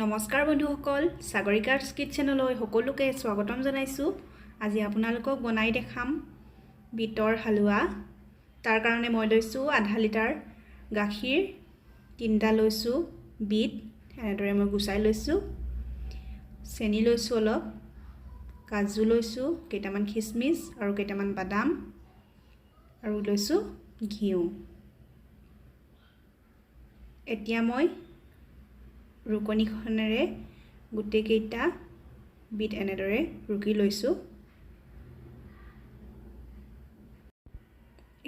নমস্কাৰ বন্ধুসকল, সাগৰিকাৰ skitchenলৈ সকলোকে স্বাগতম জনাইছো। আজি আপোনালোকক বনাই দেখাম বিটৰ হালৱা। তাৰ কাৰণে মই লৈছো আধা লিটাৰ গাখীৰ, 3টা লৈছো বিট, এনেদৰে মই গুছাই লৈছো। চেনি লৈছো অলপ, কাজু লৈছো, কেইটামান খিচমিচ আৰু কেইটামান বাদাম, আৰু লৈছো ঘিউ। এতিয়া মই ৰুকনিখনেৰে গুটেই কেইটা বিট এনেদৰে ৰুকি লৈছো।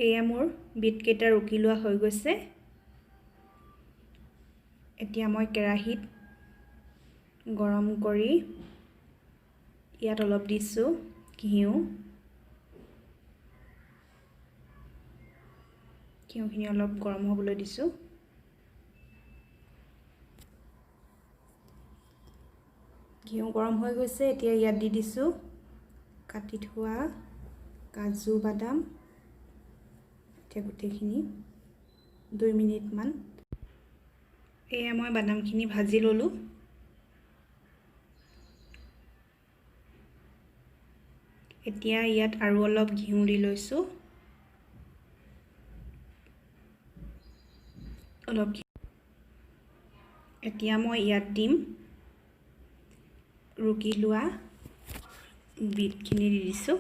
এয়া মোৰ বিট কেইটা ৰুকি লোৱা হৈ গৈছে। এতিয়া মই কেৰাহীত গৰম কৰি ইয়াত অলপ দিছো ঘিউ। ঘিউখিনি অলপ গৰম হ'বলৈ দিছো। ঘিউ গৰম হৈ গৈছে। এতিয়া ইয়াত দি দিছো কাটি থোৱা কাজু বাদাম। এতিয়া গুটেইখিনি 2 মিনিট মান এয়া মই বাদামখিনি ভাজি ললো। এতিয়া ইয়াত আৰু অলপ ঘিউ দি লৈছো। এতিয়া মই ইয়াত দিম ৰুকি লোৱা বিটখিনি দি দিছো।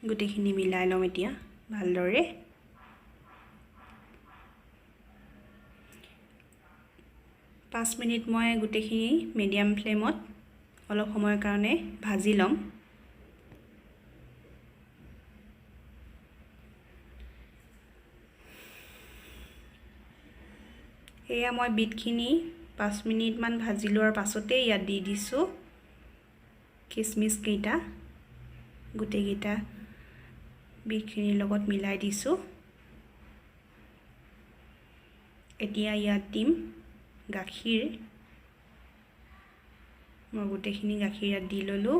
গুটেইখিনি মিলাই লম এতিয়া ভালদৰে। পাঁচ মিনিট মই গুটেইখিনি মিডিয়াম ফ্লেমত অলপ সময়ৰ কাৰণে ভাজি লম। এয়া মই বিটখিনি 5 মিনিট মান ভাজি লোৱাৰ পাছতে ইয়াত দি দিছো খিচমিচ কেইটা। গুটেই কেইটা বিটখিনিৰ লগত মিলাই দিছো। এতিয়া ইয়াত দিম গাখীৰ। মই গুটেইখিনি গাখীৰ ইয়াত দি ললো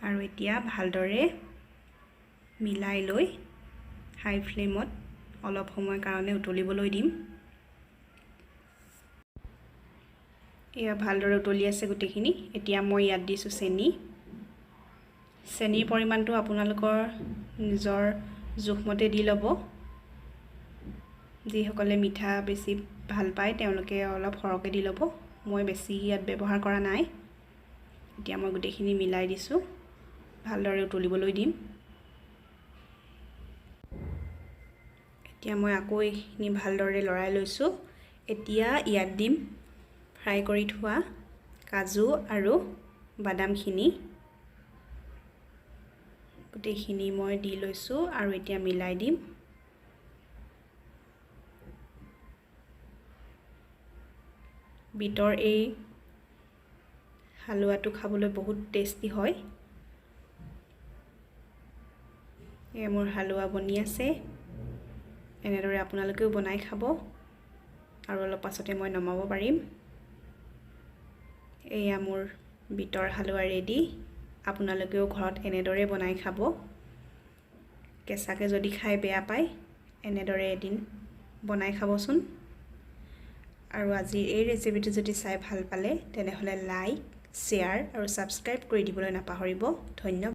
আৰু এতিয়া ভালদৰে মিলাই লৈ হাই ফ্লেমত অলপ সময়ৰ কাৰণে উতলিবলৈ দিম। এয়া ভালদৰে উতলি আছে গুটেইখিনি। এতিয়া মই ইয়াত দিছো চেনি। চেনিৰ পৰিমাণটো আপোনালোকৰ নিজৰ জোখমতে দি ল'ব। যিসকলে মিঠা বেছি ভাল পায় তেওঁলোকে অলপ সৰহকৈ দি ল'ব। মই বেছি ইয়াত ব্যৱহাৰ কৰা নাই। এতিয়া মই গুটেইখিনি মিলাই দিছো, ভালদৰে উতলিবলৈ দিম। এতিয়া মই আকৌ এইখিনি ভালদৰে লৰাই লৈছো। এতিয়া ইয়াত দিম ফ্ৰাই কৰি থোৱা কাজু আৰু বাদামখিনি। গুটেইখিনি মই দি লৈছো আৰু এতিয়া মিলাই দিম। বিটৰ এই হালৱাটো খাবলৈ বহুত টেষ্টি হয়। এয়া মোৰ হালৱা বনি আছে। এনেদৰে আপোনালোকেও বনাই খাব আৰু অলপ পাছতে মই নমাব পাৰিম। এয়া মোৰ বিটৰ হালৱা ৰেডি। আপোনালোকেও ঘৰত এনেদৰে বনাই খাব। কেঁচাকে যদি খাই বেয়া পায় এনেদৰে এদিন বনাই খাবচোন। আৰু আজিৰ এই ৰেচিপিটো যদি চাই ভাল পালে তেনেহ'লে লাইক, শ্বেয়াৰ আৰু ছাবস্ক্ৰাইব কৰি দিবলৈ নাপাহৰিব। ধন্যবাদ।